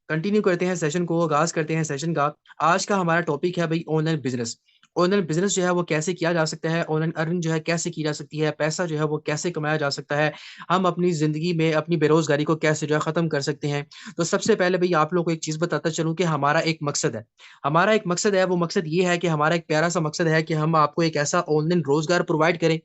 Continue करते हैं session को, आगाज करते हैं सेशन का। आज का हमारा टॉपिक है भाई ऑनलाइन बिजनेस। ऑनलाइन बिजनेस जो है वो कैसे किया जा सकता है, ऑनलाइन अर्निंग जो है कैसे की जा सकती है, पैसा जो है वो कैसे कमाया जा सकता है, हम अपनी जिंदगी में अपनी बेरोजगारी को कैसे जो है खत्म कर सकते हैं। तो सबसे पहले भाई आप लोगों को एक चीज बताता चलूं कि हमारा एक मकसद है। हमारा एक मकसद है, वो मकसद ये है कि हमारा एक प्यारा सा मकसद है कि हम आपको एक ऐसा ऑनलाइन रोजगार प्रोवाइड करें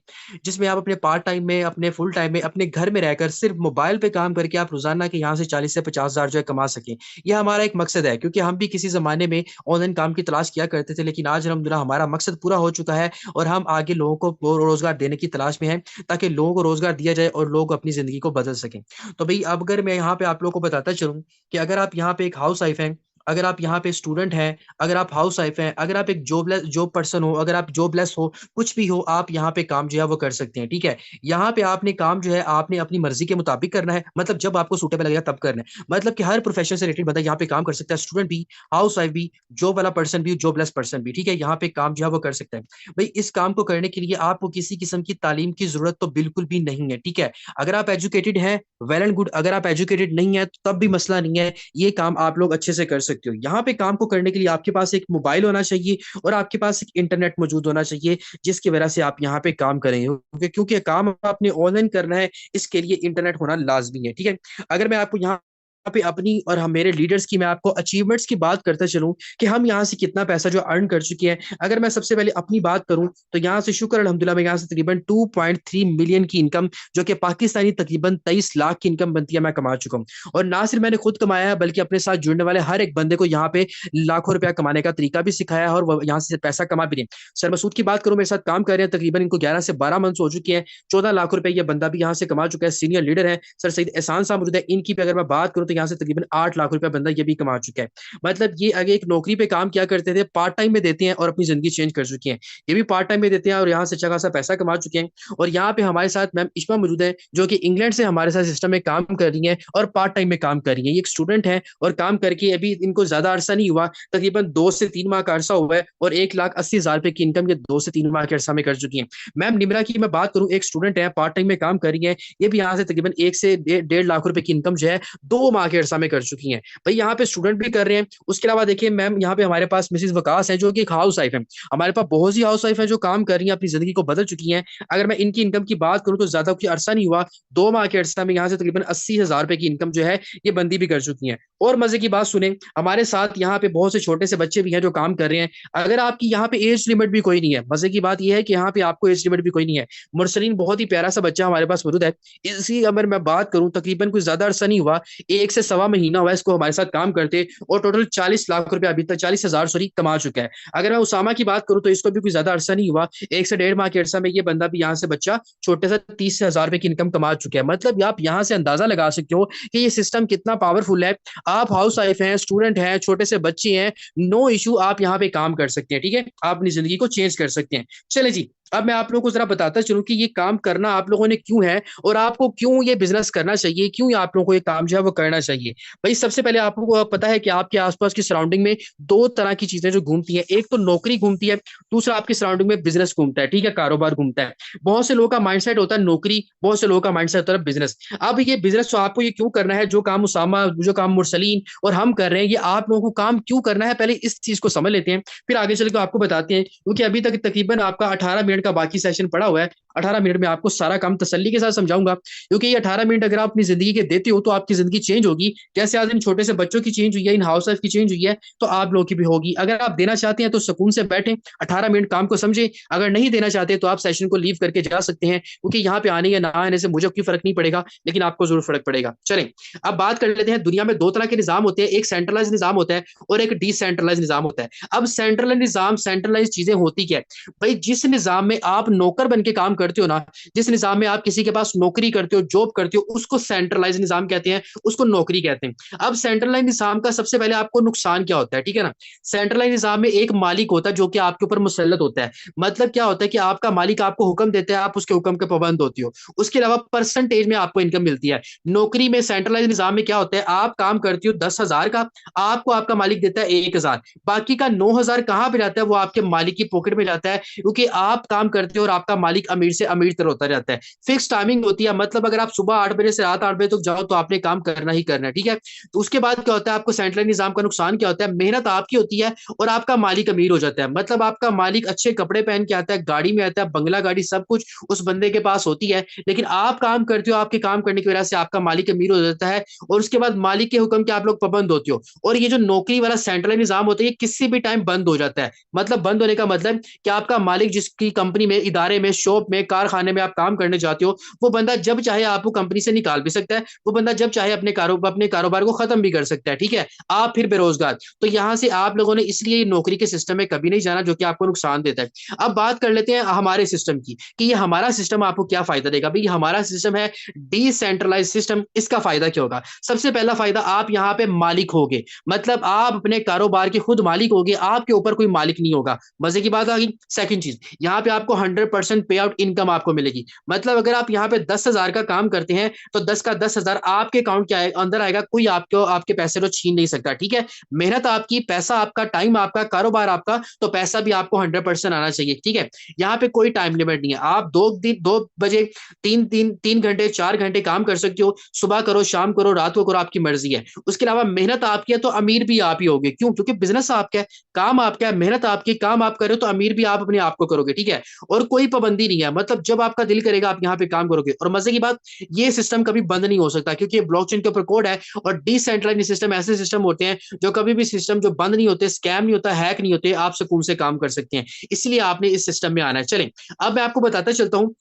जिसमें आप अपने पार्ट टाइम में, अपने फुल टाइम में, अपने घर में रहकर सिर्फ मोबाइल पे काम करके आप रोजाना के यहाँ से 40 से 50 हजार जो है कमा सकें। यह हमारा एक मकसद है, क्योंकि हम भी किसी जमाने में ऑनलाइन काम की तलाश किया करते थे, लेकिन आज अल्हम्दुलिल्लाह हमारा मकसद पूरा हो चुका है और हम आगे लोगों को रोजगार देने की तलाश में हैं, ताकि लोगों को रोजगार दिया जाए और लोग अपनी जिंदगी को बदल सकें। तो भाई अब अगर मैं यहाँ पे आप लोगों को बताता चलूं कि अगर आप यहाँ पे एक हाउस वाइफ हैं, अगर आप यहाँ पे स्टूडेंट हैं, अगर आप हाउस वाइफ हैं, अगर आप एक जॉब पर्सन हो, अगर आप जॉबलेस हो, कुछ भी हो, आप यहाँ पे काम जो है वो कर सकते हैं। ठीक है। यहाँ पे आपने काम जो है आपने अपनी मर्जी के मुताबिक करना है, मतलब जब आपको सूटेबल लगेगा तब करना है। मतलब कि हर प्रोफेशन से रिलेटेड बंदा यहाँ पे काम कर सकता है, स्टूडेंट भी, हाउस वाइफ भी, जॉब वाला पर्सन भी, जॉबलेस पर्सन भी। ठीक है। यहाँ पे काम जो है वो कर सकता है। भाई इस काम को करने के लिए आपको किसी किस्म की तालीम की जरूरत तो बिल्कुल भी नहीं है। ठीक है। अगर आप एजुकेटेड हैं, वेल एंड गुड। अगर आप एजुकेटेड नहीं है तो तब भी मसला नहीं है, ये काम आप लोग अच्छे से कर सकते हो। यहाँ पे काम को करने के लिए आपके पास एक मोबाइल होना चाहिए और आपके पास एक इंटरनेट मौजूद होना चाहिए, जिसकी वजह से आप यहाँ पे काम करेंगे, क्योंकि काम आपने ऑनलाइन करना है, इसके लिए इंटरनेट होना लाजमी है। ठीक है। अगर मैं आपको यहाँ पे अपनी और हम मेरे लीडर्स की मैं आपको अचीवमेंट्स की बात करता चलूं कि हम यहाँ से कितना पैसा जो अर्न कर चुके हैं, अगर मैं सबसे पहले अपनी बात करूं तो यहाँ से शुक्र अल्हम्दुलिल्लाह मैं यहाँ से तकरीबन 2.3 मिलियन की इनकम, जो कि पाकिस्तानी तकरीबन 23 लाख की इनकम बनती है, मैं कमा चुका हूँ। और ना सिर्फ मैंने खुद कमाया है, बल्कि अपने साथ जुड़ने वाले हर एक बंदे को यहाँ पे लाखों रुपया कमाने का तरीका भी सिखाया है और वो यहाँ से पैसा कमा भी रहे हैं। सर मसूद की बात करूं, मेरे साथ काम कर रहे हैं, तकरीबन इनको 11 से 12 मंथ हो चुके हैं, 14 लाख रुपए ये बंदा भी यहाँ से कमा चुका है, सीनियर लीडर है। सर सईद एहसान साहब मौजूद है, इनकी भी अगर मैं बात करूं तो यहाँ से तकरीबन 8 लाख रुपया बंदा ये भी कमा चुका है। मतलब ये आगे एक नौकरी पे काम किया करते थे, पार्ट टाइम में देते हैं और अपनी जिंदगी चेंज कर चुके हैं। ये भी पार्ट टाइम में देते हैं और यहाँ से अच्छा खासा पैसा कमा चुके हैं। और यहाँ पे हमारे साथ मैम इश्मा मौजूद है, जो कि इंग्लैंड से हमारे साथ सिस्टम में काम कर रही है और पार्ट टाइम में काम कर रही है। ये एक स्टूडेंट है और काम करके अभी इनको ज्यादा अरसा नहीं हुआ, तकरीबन 2 से 3 माह का अरसा हुआ है और 1,80,000 रुपए की इनकम ये 2 से 3 माह के अरसा में कर चुकी है। मैम निमरा की मैं बात करूं, एक स्टूडेंट है, पार्ट टाइम में काम कर रही है, ये भी यहाँ से तकरीबन 1 से 1.5 लाख रुपए की इनकम जो है 2 माह के अरसा में कर चुकी है। भाई यहाँ पे स्टूडेंट भी कर रहे हैं। उसके अलावा देखिए मैम, यहाँ पे हमारे पास मिसिज वकास है, जो कि एक हाउस वाइफ है। हमारे पास बहुत सी हाउस वाइफ है जो काम कर रही हैं, अपनी जिंदगी को बदल चुकी हैं। अगर मैं इनकी इनकम की बात करूं तो ज्यादा कोई अरसा नहीं हुआ, 2 माह के अरसा में यहाँ से तकरीबन 80,000 रुपए की इनकम जो है ये बंदी भी कर चुकी है। और मजे की बात सुने, हमारे साथ यहाँ पे बहुत से छोटे से बच्चे भी हैं जो काम कर रहे हैं। अगर आपकी यहाँ पे एज लिमिट भी कोई नहीं है, मजे की बात यह है कि यहाँ पे आपको एज लिमिट भी कोई नहीं है। मुरसलीन बहुत ही प्यारा सा बच्चा हमारे पास मौजूद है। इसी अगर मैं बात करूं, तकरीबन कुछ ज्यादा अरसा नहीं हुआ, 1 से 1.25 महीना हुआ इसको हमारे साथ काम करते, और टोटल 40 लाख रुपया अभी तक, 40,000 सॉरी, कमा चुका है। अगर मैं उसामा की बात करूं तो इसको भी कोई ज्यादा अरसा नहीं हुआ, 1 से 1.5 माह के अरसा में ये बंदा भी यहाँ से बच्चा छोटे से 30,000 रुपए की इनकम कमा चुका है। मतलब आप यहाँ से अंदाजा लगा सकते हो कि ये सिस्टम कितना पावरफुल है। आप हाउस वाइफ हैं, स्टूडेंट हैं, छोटे से बच्चे हैं, नो इशू, आप यहाँ पे काम कर सकते हैं। ठीक है। आप अपनी जिंदगी को चेंज कर सकते हैं। चले जी, अब मैं आप लोगों को जरा बताता चलूं कि ये काम करना आप लोगों ने क्यों है और आपको क्यों ये बिजनेस करना चाहिए, क्यों आप लोगों को ये काम जो है वो करना चाहिए। भाई सबसे पहले आप लोगों को पता है कि आपके आसपास की सराउंडिंग में दो तरह की चीजें जो घूमती हैं, एक तो नौकरी घूमती है, दूसरा आपकी सराउंडिंग में बिजनेस घूमता है। ठीक है, कारोबार घूमता है। बहुत से लोगों का माइंडसेट होता है नौकरी, बहुत से लोगों का माइंडसेट होता है बिजनेस। अब ये बिजनेस तो आपको ये क्यों करना है, जो काम उसामा, जो काम मुरसलीन और हम कर रहे हैं, ये आप लोगों को काम क्यों करना है, पहले इस चीज को समझ लेते हैं, फिर आगे चल के आपको बताते हैं। क्योंकि अभी तक तकरीबन आपका 18 मिनट का बाकी सेशन पड़ा हुआ है। 18 मिनट में आपको सारा काम तसल्ली के साथ समझाऊंगा, क्योंकि ये 18 मिनट अगर आप अपनी जिंदगी के देते हो तो आपकी जिंदगी चेंज होगी। जैसे आज इन छोटे से बच्चों की चेंज हुई है, इन हाउस वाइफ की चेंज हुई है, तो आप लोगों की भी होगी। अगर आप देना चाहते हैं तो सुकून से बैठें, 18 मिनट काम को समझे। अगर नहीं देना चाहते तो आप सेशन को लीव करके जा सकते हैं, क्योंकि यहाँ पे आने या ना आने से मुझे कोई फर्क नहीं पड़ेगा, लेकिन आपको जरूर फर्क पड़ेगा। चलें, अब बात कर लेते हैं। दुनिया में दो तरह के निजाम होते हैं, एक सेंट्रलाइज निजाम होता है और एक डिसेंट्रलाइज निजाम होता है। अब सेंट्रलाइज निजाम, सेंट्रलाइज चीजें होती क्या है भाई, जिस निजाम में आप नौकर बन के काम करते हो ना, जिस निजाम में आप किसी के पास नौकरी करते हो, जॉब करते हो, उसको सेंट्रलाइज निजाम कहते हैं, उसको नौकरी कहते हैं। अब सेंट्रलाइज निजाम का सबसे पहले आपको नुकसान क्या होता है, ठीक है ना। सेंट्रलाइज निजाम में एक मालिक होता है जो कि आपके ऊपर मुसल्लत होता है। मतलब क्या होता है कि आपका मालिक आपको हुक्म देता है, आप उसके हुक्म के पाबंद होती हो। उसके अलावा परसेंटेज में आपको इनकम मिलती है। नौकरी में, सेंट्रलाइज निजाम में क्या होता है, आप काम करती हो 10,000 का, आपको आपका मालिक देता है 1,000, बाकी का 9,000 कहाँ पे जाता है, वो आपके मालिक की पॉकेट में जाता है, क्योंकि आप काम करते हो और आपका मालिक अमीर से अमीर तरह होता जाता है। फिक्स टाइमिंग होती है, मतलब अगर आप सुबह 8 बजे से रात 8 बजे तक जाओ तो आपने काम करना ही करना है, ठीक है। तो उसके बाद क्या होता है, आपको सेंट्रल निजाम का नुकसान क्या होता है, मेहनत आपकी होती है और आपका मालिक अमीर हो जाता है। मतलब आपका मालिक अच्छे कपड़े पहन के आता है, गाड़ी में आता है, बंगला गाड़ी सब कुछ उस बंदे के पास होती है, लेकिन आप काम करते हो, आपके काम करने की वजह से आपका मालिक अमीर हो जाता है और उसके बाद मालिक के हुक्म के आप लोग पाबंद होते हो। और ये जो नौकरी वाला सेंट्रल निजाम होता है ये किसी भी टाइम बंद हो जाता है। मतलब बंद होने का मतलब कि आपका मालिक जिसकी कंपनी में, इदारे में, शॉप में, कारखाने में आप काम करने जाते हो, वो बंदा जब चाहे आपको कंपनी से निकाल भी सकता है, वो बंदा जब चाहे अपने कारोबार को खत्म भी कर सकता है, ठीक है। आप फिर बेरोजगार। तो यहां से आप लोगों ने इसलिए नौकरी के सिस्टम में कभी नहीं जाना, जो कि आपको नुकसान देता है। अब बात कर लेते हैं हमारे सिस्टम की, कि ये हमारा सिस्टम आपको क्या फायदा देगा। भाई हमारा सिस्टम है डिसेंट्रलाइज सिस्टम। इसका फायदा क्या होगा? सबसे पहला फायदा, आप यहाँ पे मालिक होगे, मतलब आप अपने कारोबार के खुद मालिक होगे, आपके ऊपर कोई मालिक नहीं होगा। मजे की बात आ गई। सेकंड चीज, यहाँ पे आपको 100% पे आउट इनकम आपको मिलेगी। मतलब अगर आप यहाँ पे 10,000 का काम करते हैं तो 10 का 10,000 आपके अकाउंट के अंदर आएगा, कोई आपको आपके पैसे को छीन नहीं सकता, ठीक है। मेहनत आपकी, पैसा आपका, टाइम आपका, कारोबार आपका, तो पैसा भी आपको 100% आना चाहिए, ठीक है। यहाँ पे कोई टाइम लिमिट नहीं है। आप 2 बजे 3 घंटे 4 घंटे काम कर सकते हो, सुबह करो, शाम करो, रात को करो, आपकी मर्जी है। उसके अलावा मेहनत आपकी है तो अमीर भी आप ही होगे। क्यों? क्योंकि बिजनेस आपका है, काम आपका है, मेहनत आपकी, काम आप करो तो अमीर भी आप अपने आप को करोगे, ठीक है। और कोई पाबंदी नहीं है, मतलब जब आपका दिल करेगा आप यहाँ पे काम करोगे। और मजे की बात, ये सिस्टम कभी बंद नहीं हो सकता, क्योंकि ब्लॉकचेन के ऊपर कोड है। और डिसेंट्रलाइज सिस्टम ऐसे सिस्टम होते हैं जो कभी भी सिस्टम जो बंद नहीं होते, स्कैम नहीं होता, हैक नहीं होते, आप सुकून से काम कर सकते हैं। इसलिए आपने इस सिस्टम में आना है। चलें, अब मैं आपको बताता चलता हूँ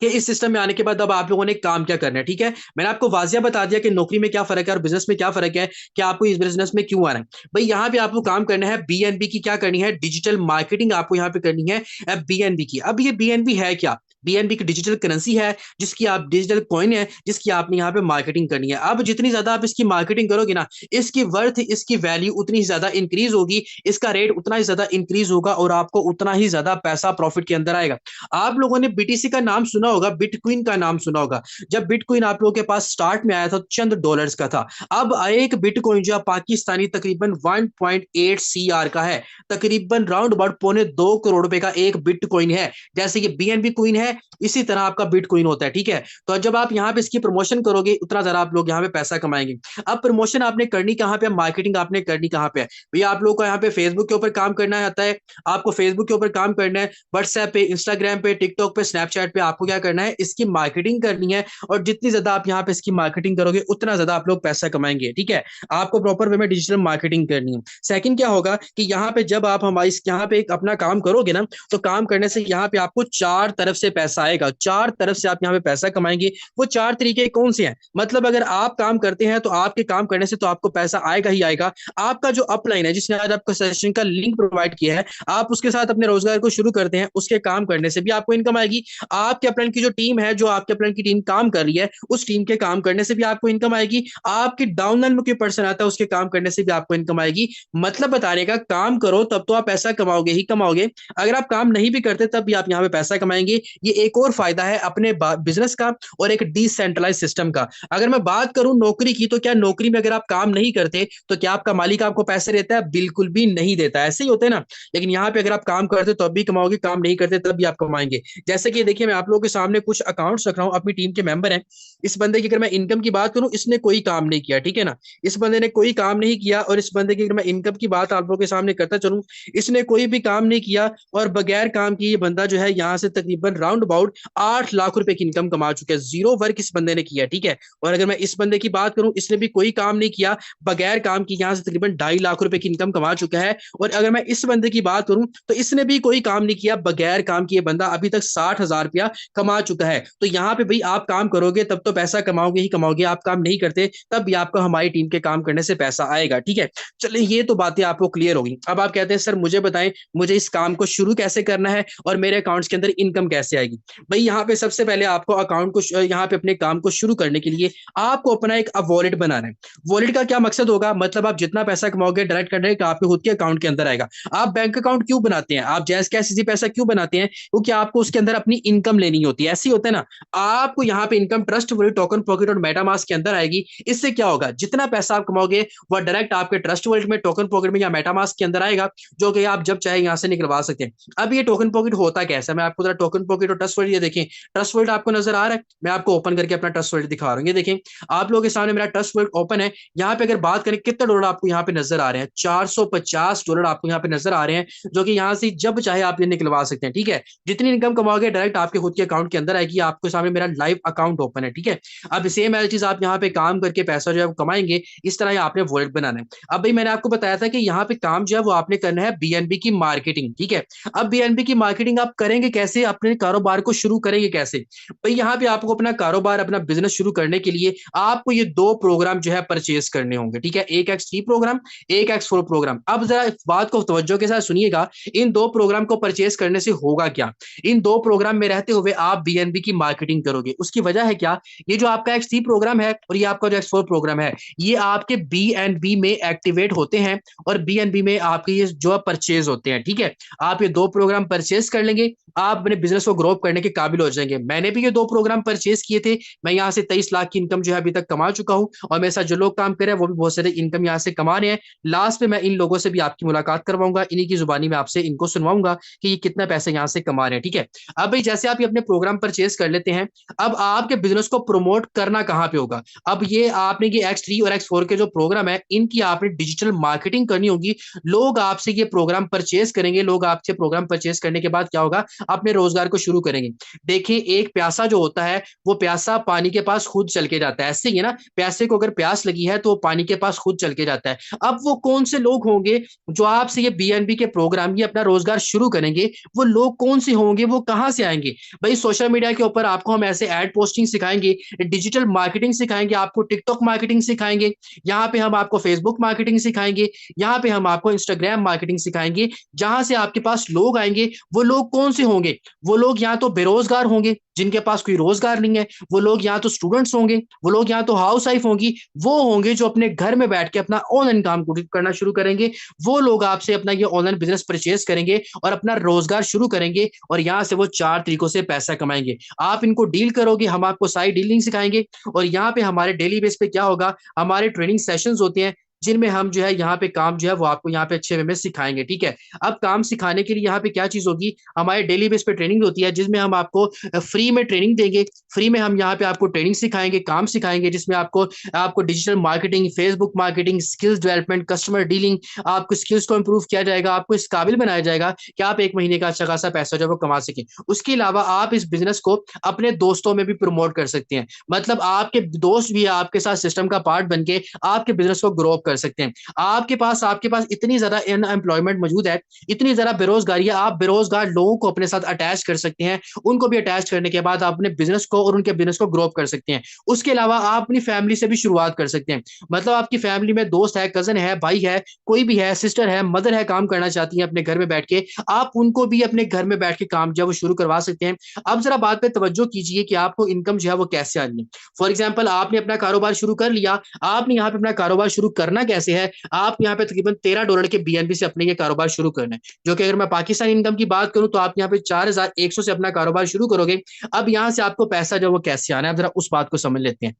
कि इस सिस्टम में आने के बाद अब आप लोगों ने काम क्या करना है, ठीक है। मैंने आपको वाजिया बता दिया कि नौकरी में क्या फर्क है और बिजनेस में क्या फर्क है, कि आपको इस बिजनेस में क्यों आना है। भाई यहाँ पे आपको काम करना है, बीएनबी की क्या करनी है, डिजिटल मार्केटिंग आपको यहाँ पे करनी है बीएनबी की। अब ये बीएनबी है क्या? बीएनबी की डिजिटल करेंसी है, जिसकी आप डिजिटल कॉइन है, जिसकी आपने यहाँ पे मार्केटिंग करनी है। अब जितनी ज्यादा आप इसकी मार्केटिंग करोगे ना, इसकी वर्थ, इसकी वैल्यू उतनी ही ज्यादा इंक्रीज होगी, इसका रेट उतना ही ज्यादा इंक्रीज होगा और आपको उतना ही ज्यादा पैसा प्रॉफिट के अंदर आएगा। आप लोगों ने बीटीसी का नाम सुना होगा, बिटकॉइन का नाम सुना होगा। जब बिटकॉइन आप लोगों के पास स्टार्ट में आया था चंद डॉलर्स का था। अब एक बिटकॉइन जो पाकिस्तानी तकरीबन 1.8 सीआर का है, तकरीबन राउंड अबाउट 2.25 करोड़ रुपए का एक बिटकॉइन है। जैसे कि बीएनबी कॉइन है, इसी तरह आपका बिटकॉइन होता है, ठीक है। तो जब आप यहाँ पे इसकी प्रमोशन करोगे, उतना ज्यादा आप लोग यहाँ पे पैसा कमाएंगे। अब प्रमोशन आपने करनी कहाँ पे, मार्केटिंग आपने करनी कहाँ पे है? भैया आप लोग को यहाँ पे फेसबुक के ऊपर काम करना आता है, आपको फेसबुक के ऊपर काम करना है, व्हाट्सएप पे, इंस्टाग्राम पे, टिकटॉक पे, स्नैपचैट पे आपको क्या करना है, इसकी मार्केटिंग करनी है। और जितनी ज्यादा आप यहाँ पे इसकी मार्केटिंग करोगे, उतना ज्यादा आप लोग पैसा कमाएंगे, ठीक है। आपको प्रॉपर वे में डिजिटल मार्केटिंग करनी है। सेकंड क्या होगा कि यहाँ पे जब आप हमारे यहाँ पे एक अपना काम करोगे ना, तो काम करने से यहाँ पे आपको चार तरफ से पैसा आएगा, चार तरफ से आप यहाँ पे पैसा कमाएंगे। वो चार तरीके कौन से हैं? मतलब अगर आप काम करते हैं तो आपके काम करने से तो आपको पैसा आएगा ही आएगा। आपका जो अपलाइन है, जिसने आज आपको सेशन का लिंक प्रोवाइड किया है, आप उसके साथ अपने रोजगार को शुरू करते हैं, उसके काम करने से भी आपको इनकम आएगी। आपके अपलाइन की जो टीम है, जो आपके अपलाइन की टीम काम कर रही है, उस टीम के काम करने से भी आपको इनकम आएगी। आपकी डाउनलाइन में कोई पर्सन आता है, उसके काम करने से भी आपको इनकम आएगी। मतलब बताने का, काम करो तब तो आप पैसा कमाओगे ही कमाओगे, अगर आप काम नहीं भी करते तब भी आप यहाँ पे पैसा कमाएंगे। ये एक और फायदा है अपने बिजनेस का और एक डिसेंट्रलाइज सिस्टम का। अगर मैं बात करूं नौकरी की, तो क्या नौकरी में अगर आप काम नहीं करते तो क्या आपका मालिक आपको पैसे देता है? बिल्कुल भी नहीं देता। ऐसे ही होते हैं ना। लेकिन यहाँ पे अगर आप काम करते तो भी कमाओगे, काम नहीं करते तब भी आप कमाएंगे। जैसे कि देखिए, मैं आप लोगों के सामने कुछ अकाउंट्स रख रहा हूँ, अपनी टीम के मेंबर हैं। इस बंदे की अगर मैं इनकम की बात करूं, इसने कोई काम नहीं किया, ठीक है ना। इस बंदे ने कोई काम नहीं किया। और इस बंदे की अगर मैं इनकम की बात आप लोगों के सामने करता चलूं, इसने कोई भी काम नहीं किया और बगैर काम किए ये बंदा जो है यहाँ से तकरीबन राउंड अबाउट 8 लाख रुपए की इनकम कमा चुका है। जीरो वर्क इस बंदे ने किया, ठीक है। और अगर मैं इस बंदे की बात करूं, इसने भी कोई काम नहीं किया, बगैर काम की यहाँ से तकरीबन 2.5 लाख रुपए की इनकम कमा चुका है। और अगर मैं इस बंदे की बात करूं, तो इसने भी कोई काम नहीं किया, बगैर काम किए बंदा अभी तक 60,000 रुपया कमा चुका है। तो यहाँ पे भाई आप काम करोगे तब तो पैसा कमाओगे ही कमाओगे, आप काम नहीं करते तब भी आपको हमारी टीम के काम करने से पैसा आएगा, ठीक है। चलिए, ये तो बातें आपको क्लियर होगी। अब आप कहते हैं सर मुझे बताएं, मुझे इस काम को शुरू कैसे करना है और मेरे अकाउंट्स के अंदर इनकम कैसे आएगी। भाई यहाँ पे सबसे पहले आपको अकाउंट को, यहाँ पे अपने काम को शुरू करने के लिए आपको अपना एक वॉलेट बनाना है। वॉलेट का क्या मकसद होगा? मतलब आप जितना पैसा कमाओगे डायरेक्ट डायरेक्ट आपके खुद के अकाउंट के अंदर आएगा। आप बैंक अकाउंट क्यों बनाते हैं? आप जैस कैश इजी पैसा क्यों बनाते हैं? क्योंकि आपको उसके अंदर अपनी इनकम लेनी होती है। ऐसी होता है ना, आपको यहाँ पे income trust wallet, token pocket और मेटामास्क के अंदर आएगी। इससे क्या होगा, जितना पैसा आप कमाओगे वह डायरेक्ट आपके ट्रस्ट वॉलेट में, टोकन पॉकेट में या मेटामास्क के अंदर आएगा, जो कि आप जब चाहे यहाँ से निकलवा सकते हैं। अब ये टोकन पॉकेट होता कैसा है, मैं आपको जरा टोकन पॉकेट और ट्रस्ट वर्ल्ड, ये देखें ट्रस्ट वर्ल्ड आपको नजर आ रहा है। मैं आपको ओपन करके अपना ट्रस्ट वर्ल्ड दिखा रहा हूँ। ये देखें आप लोगों के सामने मेरा ट्रस्ट वर्ल्ड ओपन है। यहाँ पे अगर बात करें कितने डॉलर आपको यहाँ पे नजर आ रहे हैं, $450 आपको यहाँ पे नजर आ रहे हैं, जो कि यहाँ से जब चाहे आप ये निकलवा सकते हैं। ठीक है, जितनी इनकम कमाओगे डायरेक्ट आपके खुद के अकाउंट के अंदर आएगी। आपके सामने मेरा लाइव अकाउंट ओपन है। ठीक है, अब सेम एज चीज आप यहाँ पे काम करके पैसा जो है वो कमाएंगे, इस तरह आपने वॉलेट बनाना है। अब भाई मैंने आपको बताया था कि यहाँ पे काम जो है वो आपने करना है बीएनबी की मार्केटिंग। ठीक है, अब बीएनबी की मार्केटिंग आप करेंगे कैसे, अपने कारोबार को शुरू करेंगे कैसे। भाई यहाँ पे आपको अपना कारोबार, अपना बिजनेस शुरू करने के लिए आपको ये दो प्रोग्राम जो है परचेज करने होंगे। ठीक है, एक X3 प्रोग्राम, एक X4 प्रोग्राम। अब जरा इस बात को तवज्जो के साथ सुनिएगा, इन दो प्रोग्राम को परचेज करने से होगा क्या। इन दो प्रोग्राम में रहते हुए आप बीएनबी की मार्केटिंग करोगे। उसकी वजह है क्या, ये जो आपका X3 प्रोग्राम है और ये आपका जो X4 प्रोग्राम है, ये आपके बीएनबी में एक्टिवेट होते हैं और बीएनबी में आपके ये जो परचेज होते हैं। ठीक है, आप ये दो प्रोग्राम परचेज कर लेंगे, आप अपने बिजनेस को ग्रो करने के काबिल हो जाएंगे। मैंने भी ये दो प्रोग्राम परचेज किए थे। मैं यहाँ से 23 लाख की इनकम जो है अभी तक कमा चुका हूँ, और मेरे साथ जो लोग काम कर रहे हैं वो भी बहुत सारे इनकम यहाँ से कमा रहे हैं। लास्ट में मैं इन लोगों से भी आपकी मुलाकात करवाऊंगा, इन्हीं की जुबानी में आपसे इनको सुनवाऊंगा कि ये कितना पैसे यहाँ से कमा रहे हैं। ठीक है, अब भाई जैसे आप ये अपने प्रोग्राम परचेज कर लेते हैं, अब आपके बिजनेस को प्रमोट करना कहाँ पे होगा। अब ये आपने ये X3 और X4 के जो प्रोग्राम है, इनकी आपने डिजिटल मार्केटिंग करनी होगी। लोग आपसे ये प्रोग्राम परचेज करेंगे, लोग आपसे प्रोग्राम परचेज करने के बाद क्या होगा, अपने रोजगार को शुरू करेंगे। देखिए एक प्यासा जो होता है, वो प्यासा पानी के पास खुद चल के जाता है। ऐसे ही है ना, प्यासे को अगर प्यास लगी है तो वो पानी के पास खुद चल के जाता है। अब वो कौन से लोग होंगे जो आपसे ये बीएनबी के प्रोग्राम, ये अपना रोजगार शुरू करेंगे, वो लोग कौन से होंगे, वो कहां से आएंगे। भाई सोशल मीडिया के ऊपर आपको हम ऐसे एड पोस्टिंग सिखाएंगे, डिजिटल मार्केटिंग सिखाएंगे, आपको टिकटॉक मार्केटिंग सिखाएंगे, यहाँ पे हम आपको फेसबुक मार्केटिंग सिखाएंगे, यहाँ पे हम आपको इंस्टाग्राम मार्केटिंग सिखाएंगे। जहां से आपके पास लोग आएंगे, वो लोग कौन से होंगे, वो लोग या तो बेरोजगार होंगे जिनके पास कोई रोजगार नहीं है, वो लोग या तो स्टूडेंट्स होंगे, वो लोग या तो हाउस वाइफ होंगी, वो होंगे जो अपने घर में बैठ के अपना ऑनलाइन काम करना शुरू करेंगे। वो लोग आपसे अपना ये ऑनलाइन बिजनेस परचेज करेंगे और अपना रोजगार शुरू करेंगे, और यहाँ से वो 4 तरीकों से पैसा कमाएंगे। आप इनको डील करोगे, हम आपको सारी डीलिंग सिखाएंगे, और यहाँ पे हमारे डेली बेस पे क्या होगा, हमारे ट्रेनिंग सेशंस होते हैं जिनमें हम जो है यहाँ पे काम जो है वो आपको यहाँ पे अच्छे वे में सिखाएंगे। ठीक है, अब काम सिखाने के लिए यहाँ पे क्या चीज होगी, हमारे डेली बेस पे ट्रेनिंग होती है जिसमें हम आपको फ्री में ट्रेनिंग देंगे। फ्री में हम यहाँ पे आपको ट्रेनिंग सिखाएंगे, काम सिखाएंगे, जिसमें आपको आपको digital marketing, Facebook marketing, skills development, customer dealing, आपको स्किल्स को इंप्रूव किया जाएगा, आपको इस काबिल बनाया जाएगा कि आप एक महीने का अच्छा खासा पैसा जो है वो कमा सके। उसके अलावा आप इस बिजनेस को अपने दोस्तों में भी प्रमोट कर सकते हैं, मतलब आपके दोस्त भी आपके साथ सिस्टम का पार्ट बन के आपके बिजनेस को ग्रो कर सकते हैं। आपके पास इतनी ज्यादा अनएम्प्लॉयमेंट मौजूद है, इतनी ज्यादा बेरोजगारी है, आप बेरोजगार लोगों को अपने साथ अटैच कर सकते हैं। उनको भी अटैच करने के बाद आप अपने बिजनेस को और उनके बिजनेस को ग्रो कर सकते हैं। उसके अलावा आप अपनी फैमिली से भी शुरुआत कर सकते हैं, मतलब आपकी फैमिली में दोस्त है, कजन है, भाई है, कोई भी है, सिस्टर है, मदर है, काम करना चाहती है अपने घर में बैठ के, आप उनको भी अपने घर में बैठ के काम जो है वो शुरू करवा सकते हैं। अब जरा बात पे तवज्जो कीजिए कि आपको इनकम जो है वो कैसे आनी है। फॉर एग्जाम्पल आपने अपना कारोबार शुरू कर लिया, आपने यहाँ पे अपना कारोबार शुरू करना कैसे है, आप यहाँ पे तकरीबन $13 के बीएनबी से अपने ये कारोबार शुरू करना है, जो कि अगर मैं पाकिस्तानी इनकम की बात करूं तो आप यहाँ पे 4100 से अपना कारोबार शुरू करोगे। अब यहाँ से आपको पैसा जो वो कैसे आना है, जरा उस बात को समझ लेते हैं।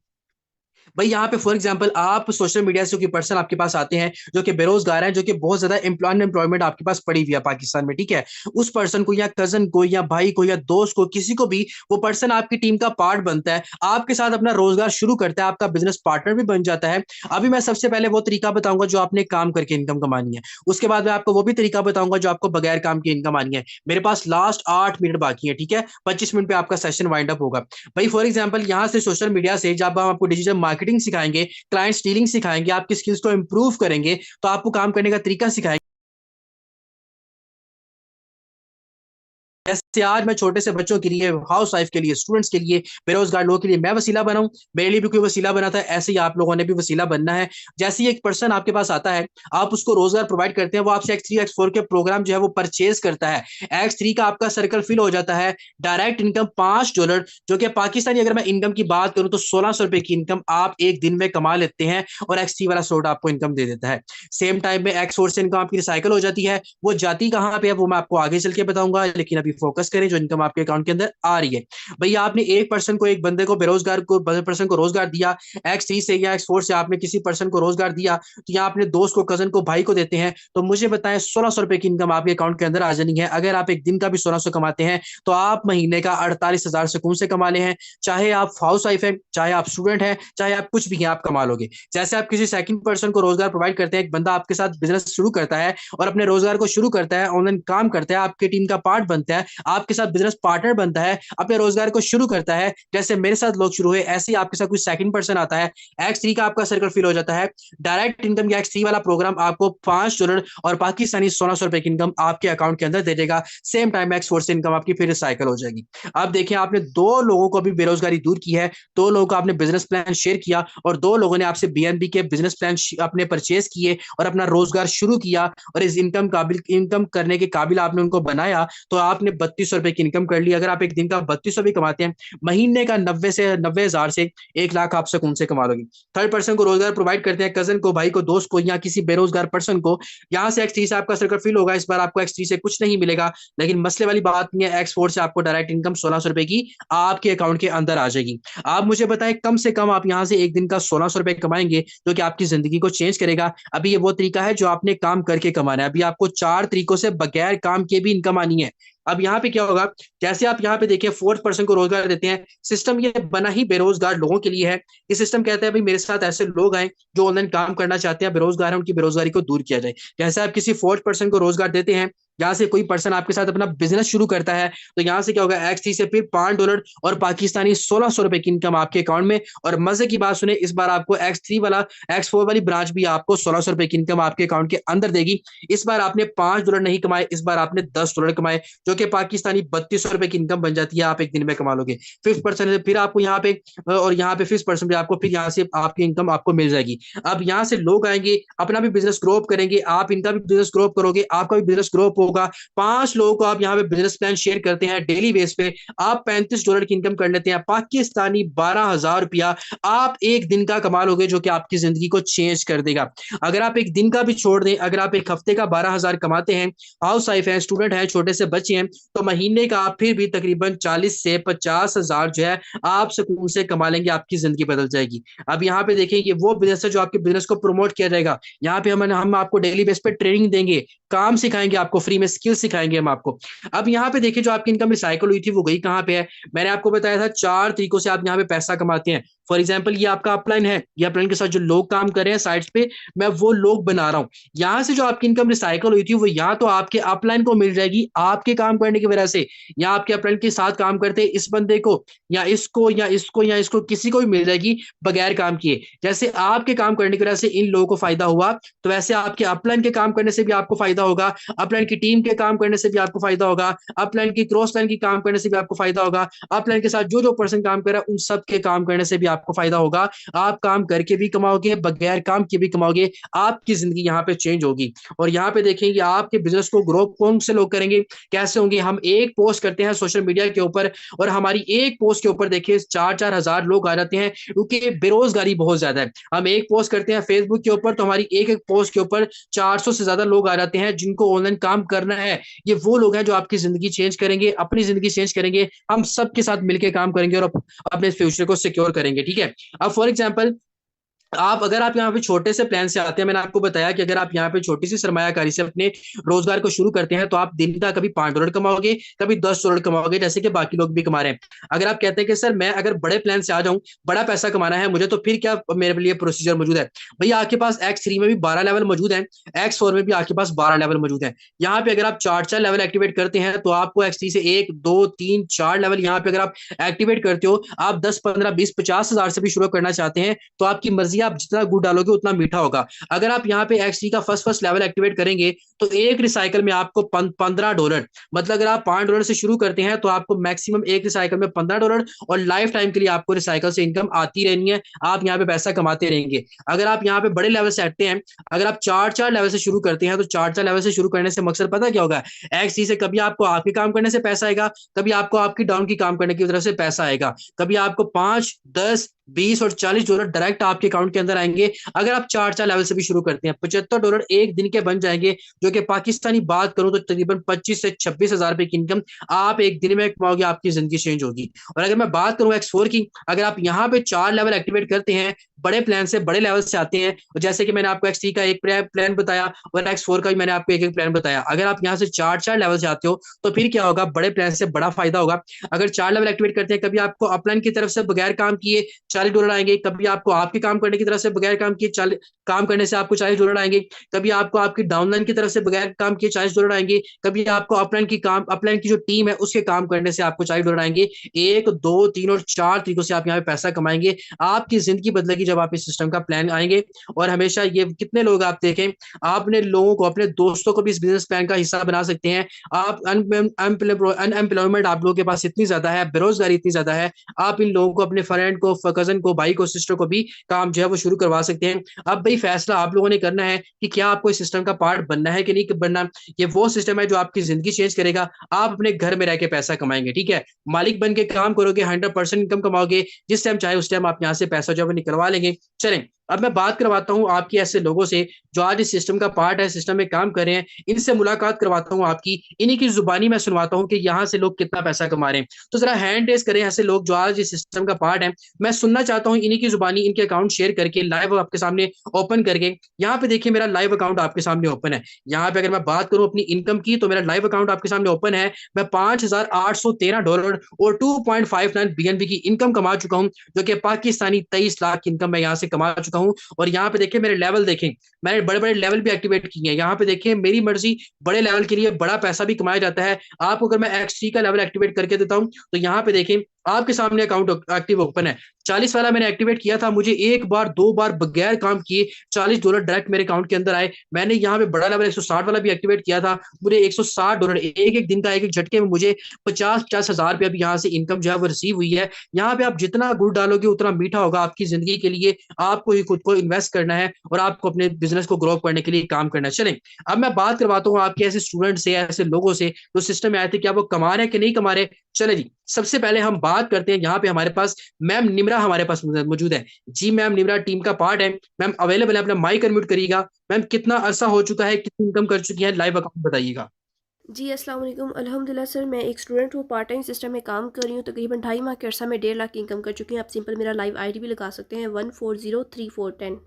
भाई यहाँ पे फॉर एग्जांपल आप सोशल मीडिया से कोई पर्सन आपके पास आते हैं जो कि बेरोजगार है, जो कि बहुत ज्यादा एम्प्लॉयमेंट आपके पास पड़ी हुई है पाकिस्तान में। ठीक है, उस पर्सन को या कजन को या भाई को या दोस्त को, किसी को भी, वो पर्सन आपकी टीम का पार्ट बनता है, आपके साथ अपना रोजगार शुरू करता है, आपका बिजनेस पार्टनर भी बन जाता है। अभी मैं सबसे पहले वो तरीका बताऊंगा जो आपने काम करके इनकम कमानी है, उसके बाद मैं आपको वो भी तरीका बताऊंगा जो आपको बगैर काम के इनकम आनी है। मेरे पास लास्ट 8 मिनट बाकी है। ठीक है, 25 मिनट पे आपका सेशन वाइंड अप होगा। भाई फॉर एग्जाम्पल यहाँ से सोशल मीडिया से जब हम आपको डिजिटल मार्केटिंग सिखाएंगे, क्लाइंट डीलिंग सिखाएंगे, आपकी स्किल्स को इंप्रूव करेंगे, तो आपको काम करने का तरीका सिखाएंगे। जैसे आज मैं छोटे से बच्चों के लिए, हाउस वाइफ के लिए, स्टूडेंट्स के लिए, बेरोजगार लोगों के लिए मैं वसीला बनाऊं, मेरे लिए भी कोई वसीला बना था, ऐसे ही आप लोगों ने भी वसीला बनना है। जैसे ही एक पर्सन आपके पास आता है, आप उसको रोजगार प्रोवाइड करते हैं, वो आपसे X3 X4 के प्रोग्राम जो है वो परचेज करता है, X3 का आपका सर्कल फिल हो जाता है, डायरेक्ट इनकम $5, जो कि पाकिस्तानी अगर मैं इनकम की बात करूं तो ₹1600 की इनकम आप एक दिन में कमा लेते हैं, और X3 वाला सोर्ट आपको इनकम दे देता है। सेम टाइम में X4 से इनकम आपकी रिसाइकल हो जाती है, वो जाती कहाँ पे है वो मैं आपको आगे चल के बताऊंगा, लेकिन अभी फोकस इन्वेस्ट करें जो इनकम आपके अकाउंट के अंदर आ रही है। भैया आपने एक पर्सन को, एक बंदे को, बेरोजगार को, पर्सन को रोजगार दिया, X3 से या X4 से आपने किसी पर्सन को रोजगार दिया, तो यहाँ अपने दोस्त को, कजन को, भाई को देते हैं, तो मुझे बताएं 1600 रुपए की इनकम आपके अकाउंट के अंदर आ जानी है। अगर आप एक दिन का भी 1600 कमाते हैं तो आप महीने का 48,000 सुकून से कमा ले हैं। चाहे आप हाउस वाइफ है, चाहे आप स्टूडेंट है, चाहे आप कुछ भी हैं, आप कमा लोगे। जैसे आप किसी सेकंड पर्सन को रोजगार प्रोवाइड करते हैं, एक बंदा आपके साथ बिजनेस शुरू करता है और अपने रोजगार को शुरू करता है, ऑनलाइन काम करता है, आपकी टीम का पार्ट बनता है, आपके साथ बिजनेस पार्टनर बनता है, अपने रोजगार को शुरू करता है, जैसे मेरे साथ लोग शुरू हुए, ऐसे ही आपके साथ कोई सेकंड पर्सन आता है, X3 का आपका सर्कल फिल हो जाता है। डायरेक्ट इनकम या X3 वाला प्रोग्राम आपको $5 और पाकिस्तानी 1600 रुपए की इनकम आपके अकाउंट के अंदर दे देगा। सेम टाइम X4 से इनकम आपकी फिर रिसाइकल हो जाएगी। अब देखिए, आपने दो लोगों को भी बेरोजगारी दूर की है, दो लोगों को आपने बिजनेस प्लान शेयर किया और दो लोगों ने आपसे BNB के बिजनेस प्लान अपने परचेज किए और अपना रोजगार शुरू किया और इस इनकम करने के काबिल आपने उनको बनाया, तो आपने 3200 रुपए की इनकम कर ली। अगर आप एक दिन का 3200 भी कमाते हैं, महीने का 90,000 से 1 लाख आप सुकून से कमा लोगे। थर्ड पर्सन को रोजगार प्रोवाइड करते हैं, कजन को, भाई को, दोस्त को या किसी बेरोजगार पर्सन को, यहाँ से X3 से आपका सर्कल फिल होगा। इस बार आपको X3 से कुछ नहीं मिलेगा, लेकिन मसले वाली बात नहीं है, X4 से आपको डायरेक्ट इनकम 1600 रुपए की आपके अकाउंट के अंदर आ जाएगी। आप मुझे बताएं, कम से कम आप यहाँ से एक दिन का 1600 रुपए कमाएंगे, जो कि आपकी जिंदगी को चेंज करेगा। अभी ये वो तरीका है जो आपने काम करके कमाना है। अभी आपको 4 तरीकों से बगैर काम के भी इनकम आनी है। अब यहाँ पे क्या होगा, जैसे आप यहाँ पे देखिए फोर्थ पर्सन को रोजगार देते हैं, सिस्टम ये बना ही बेरोजगार लोगों के लिए है। ये सिस्टम कहता है भाई मेरे साथ ऐसे लोग आए जो ऑनलाइन काम करना चाहते हैं, बेरोजगार है, उनकी बेरोजगारी को दूर किया जाए। जैसे आप किसी फोर्थ पर्सन को रोजगार देते हैं, यहाँ से कोई पर्सन आपके साथ अपना बिजनेस शुरू करता है, तो यहाँ से क्या होगा, X3 से फिर $5 और पाकिस्तानी 1600 रुपए की इनकम आपके अकाउंट में। और मजे की बात सुने, इस बार आपको X3 वाला, X4 वाली ब्रांच भी आपको 1600 रुपए की इनकम आपके अकाउंट के अंदर देगी। इस बार आपने $5 नहीं कमाए, इस बार आपने $10 कमाए, जो कि पाकिस्तानी 3200 रुपए की इनकम बन जाती है, आप एक दिन में कमा लोगे। फिफ्थ पर्सन से फिर आपको यहाँ पे, और यहाँ पे फिफ्थ पर्सन पे आपको फिर यहाँ से आपकी इनकम आपको मिल जाएगी। अब यहाँ से लोग आएंगे, अपना भी बिजनेस ग्रो अप करेंगे, आप इनका भी बिजनेस ग्रो अप करोगे, आपका भी बिजनेस ग्रो अप होगा। 5 लोगों को आप यहाँ पे बिजनेस प्लान शेयर करते हैं डेली बेस पे, आप $35 की इनकम कर लेते हैं, पाकिस्तानी 12,000 रुपया आप एक दिन का कमा लोगे, जो कि आपकी जिंदगी को चेंज कर देगा। अगर आप एक दिन का भी छोड़ दें, अगर आप एक हफ्ते का 12,000 कमाते हैं, हाउस वाइफ है, स्टूडेंट है, छोटे से बच्चे हैं, तो महीने का आप फिर भी तकरीबन 40 से 50,000 जो है आप सुकून से कमा लेंगे, आपकी जिंदगी बदल जाएगी। अब यहाँ पे देखिए, ये वो बिजनेस है जो आपके बिजनेस को प्रमोट किया जाएगा। यहाँ पे हम आपको डेली बेस पे ट्रेनिंग देंगे, काम सिखाएंगे, आपको फ्री में स्किल सिखाएंगे हम आपको। अब यहाँ पे देखिए, जो आपकी इनकम रिसाइकल हुई थी वो गई कहाँ पे है। मैंने आपको बताया था 4 तरीकों से आप यहाँ पे पैसा कमाते हैं। फॉर एग्जाम्पल, ये आपका अपलाइन है, ये अपलाइन के साथ जो लोग काम कर रहे हैं साइट्स पे, मैं वो लोग बना रहा हूँ। यहाँ से जो आपकी इनकम रिसाइकल हुई थी वो यहाँ तो आपके अपलाइन को मिल जाएगी आपके काम करने की वजह से, या आपके अपलाइन के साथ काम करते इस बंदे को या इसको या इसको या इसको, किसी को भी मिल जाएगी बगैर काम किए। जैसे आपके काम करने की वजह से इन लोगों को फायदा हुआ, तो वैसे आपके अपलाइन के काम करने से भी आपको फायदा होगा, अपलाइन की टीम के काम करने से भी आपको फायदा होगा, अपलाइन की क्रॉस लाइन की काम करने से भी आपको फायदा होगा, अपलाइन के साथ जो जो पर्सन काम कर रहा है उन सब के काम करने से भी आपको फायदा होगा। आप काम करके भी कमाओगे, बगैर काम के भी कमाओगे, आपकी जिंदगी यहाँ पे चेंज होगी। और यहाँ पे देखेंगे आपके बिजनेस को ग्रो कौन से लोग करेंगे, कैसे होंगे। हम एक पोस्ट करते हैं सोशल मीडिया के ऊपर और हमारी एक पोस्ट के ऊपर देखिए 4-4 हजार लोग आ जाते हैं, क्योंकि बेरोजगारी बहुत ज्यादा है। हम एक पोस्ट करते हैं फेसबुक के ऊपर, तो हमारी एक एक पोस्ट के ऊपर 400 से ज्यादा लोग आ जाते हैं जिनको ऑनलाइन काम करना है। ये वो लोग हैं जो आपकी जिंदगी चेंज करेंगे, अपनी जिंदगी चेंज करेंगे। हम सबके साथ मिलकर काम करेंगे और अपने फ्यूचर को सिक्योर करेंगे, ठीक है। अब फॉर एग्जाम्पल, अगर आप यहाँ पे छोटे से प्लान से आते हैं, मैंने आपको बताया कि अगर आप यहाँ पे छोटी सी सरमायाकारी से अपने रोजगार को शुरू करते हैं, तो आप दिन का कभी $5 कमाओगे, कभी $10 कमाओगे, जैसे कि बाकी लोग भी कमा रहे हैं। अगर आप कहते हैं कि सर मैं अगर बड़े प्लान से आ जाऊं, बड़ा पैसा कमाना है मुझे, तो फिर क्या मेरे लिए प्रोसीजर मौजूद है। भैया आपके पास X3 में भी 12 लेवल मौजूद है, X4 में भी आपके पास 12 लेवल मौजूद है। यहाँ पे अगर आप 4-4 लेवल एक्टिवेट करते हैं, तो आपको X3 से 1, 2, 3, 4 लेवल यहाँ पे अगर आप एक्टिवेट करते हो, आप 10, 15, 20, 50 हजार से भी शुरू करना चाहते हैं, तो आपकी मर्जी, आप जितना गुड़ डालोगे उतना मीठा होगा। अगर आप यहाँ पे X3 का फर्स्ट लेवल एक्टिवेट करेंगे, तो एक रिसाइकल में आपको $15, मतलब अगर आप $5 से शुरू करते हैं, तो आपको मैक्सिमम एक रिसाइकल में $15 और लाइफ टाइम के लिए आपको रिसाइकल से इनकम आती रहनी है। आप यहाँ पे पैसा कमाते रहेंगे। अगर आप यहाँ पे बड़े लेवल से हटते हैं, अगर आप 4-4 लेवल से शुरू करते हैं, तो 4-4 लेवल से शुरू करने से मकसद पता क्या होगा, X3 से कभी आपको आपके काम करने से पैसा आएगा, कभी आपको आपकी डाउन की काम करने की तरफ से पैसा आएगा, कभी आपको 5, 10, $20 और $40 डायरेक्ट आपके अकाउंट के अंदर आएंगे। अगर आप 4-4 लेवल से भी शुरू करते हैं, $75 एक दिन के बन जाएंगे, जो कि पाकिस्तानी बात करूं तो तकरीबन 25 से 26 हज़ार रुपए की इनकम आप एक दिन में कमाओगे, आपकी जिंदगी चेंज होगी। और अगर मैं बात करूं एक्स4 की, अगर आप यहाँ पे 4 लेवल एक्टिवेट करते हैं, बड़े प्लान से बड़े लेवल से आते हैं, जैसे कि मैंने आपको एक्स3 का एक प्लान बताया और एक्स4 का भी मैंने आपको एक एक प्लान बताया। अगर आप यहाँ से 4-4 लेवल से आते हो तो फिर क्या होगा, बड़े प्लान से बड़ा फायदा होगा। अगर 4 लेवल एक्टिवेट करते हैं, कभी आपको अपलाइन की तरफ से बगैर काम किए $40 आएंगे, कभी आपको आपके काम करने की तरफ से बगैर काम किए काम करने से आपको $40 आएंगे, कभी आपको आपकी डाउनलाइन की तरफ से बगैर काम किए $40 आएंगे, कभी आपको अपलाइन की जो टीम है उसके काम करने से आपको $40 आएंगे। 1, 2, 3 और 4 तरीकों से आप यहाँ पे पैसा कमाएंगे। आपकी जिंदगी बदलेगी जब आप इस सिस्टम का प्लान आएंगे। और हमेशा ये कितने लोग आप देखें, आपने लोगों को, अपने दोस्तों को भी इस बिजनेस प्लान का हिस्सा बना सकते हैं। आप अनएम्प्लॉयमेंट आप लोगों के पास इतनी ज्यादा है, बेरोजगारी इतनी ज्यादा है, आप इन लोगों को, अपने फ्रेंड को, कजन को, भाई को, सिस्टर को भी काम जो है वो शुरू करवा सकते हैं। अब भाई फैसला आप लोगों ने करना है कि क्या आपको इस सिस्टम का पार्ट बनना है कि नहीं बनना। ये वो सिस्टम है जो आपकी जिंदगी चेंज करेगा। आप अपने घर में रह के पैसा कमाएंगे, ठीक है, मालिक बन के काम करोगे, 100% इनकम कमाओगे, जिस टाइम चाहे उस टाइम आप यहाँ से पैसा जो है वो निकलवा लेंगे। चलें, अब मैं बात करवाता हूँ आपकी ऐसे लोगों से जो आज इस सिस्टम का पार्ट है, सिस्टम में काम कर रहे हैं, इनसे मुलाकात करवाता हूँ आपकी, इन्हीं की जुबानी में सुनवाता हूँ कि यहाँ से लोग कितना पैसा कमा रहे हैं। तो जरा हैंड रेस करें ऐसे लोग जो आज इस सिस्टम का पार्ट है। मैं सुनना चाहता हूँ इन्हीं की जुबानी, इनके अकाउंट शेयर करके लाइव आपके सामने ओपन करके। यहाँ पे देखिए मेरा लाइव अकाउंट आपके सामने ओपन है। यहाँ पे अगर मैं बात करूँ अपनी इनकम की, तो मेरा लाइव अकाउंट आपके सामने ओपन है। मैं $5,813 और 2.59 BNB की इनकम कमा चुका हूँ, जो कि पाकिस्तानी 23 लाख की इनकम मैं यहाँ से कमा चुका हूँ। और यहाँ पे देखिए मेरे लेवल देखें, मैंने बड़े बड़े लेवल भी एक्टिवेट किए हैं। यहाँ पे देखिए मेरी मर्जी, बड़े लेवल के लिए बड़ा पैसा भी कमाया जाता है। आपको अगर मैं एक्स3 का लेवल एक्टिवेट करके देता हूँ, तो यहाँ पे देखें आपके सामने अकाउंट एक्टिव ओपन है। 40 वाला मैंने एक्टिवेट किया था, मुझे एक बार दो बार बगैर काम किए $40 डायरेक्ट मेरे अकाउंट के अंदर आए। मैंने यहाँ पे बड़ा लेवल 160 वाला भी एक्टिवेट किया था, मुझे $160 एक एक दिन का, एक एक झटके में मुझे 50-50 हज़ार रुपया भी यहाँ से इनकम जो है वो रिसीव हुई है। यहाँ पे आप जितना गुड़ डालोगे उतना मीठा होगा आपकी जिंदगी के लिए। आपको ही खुद को इन्वेस्ट करना है और आपको अपने बिजनेस को ग्रो करने के लिए काम करना है। चलें, अब मैं बात करवाता हूँ आपके ऐसे स्टूडेंट से, ऐसे लोगों से जो सिस्टम में आए थे, क्या वो कमा रहे हैं कि नहीं कमा रहे। चले जी, सबसे पहले हम बात करते हैं, यहाँ पे हमारे पास मैम निम्रा हमारे पास मौजूद है। जी मैम निम्रा टीम का पार्ट है, मैम अवेलेबल है, अपना माइक अनम्यूट करिएगा। मैम कितना अरसा हो चुका है, कितनी इनकम कर चुकी है, लाइव अकाउंट बताइएगा। जी अस्सलाम वालेकुम। अल्हम्दुलिल्लाह सर, मैं एक स्टूडेंट हूँ, पार्ट टाइम सिस्टम में काम कर रही हूँ। तकरीबन 2.5 माह के अरसा में 1.5 लाख की इनकम कर चुकी हूँ। आप सिंपल मेरा लाइव आईडी भी लगा सकते हैं, 14034110।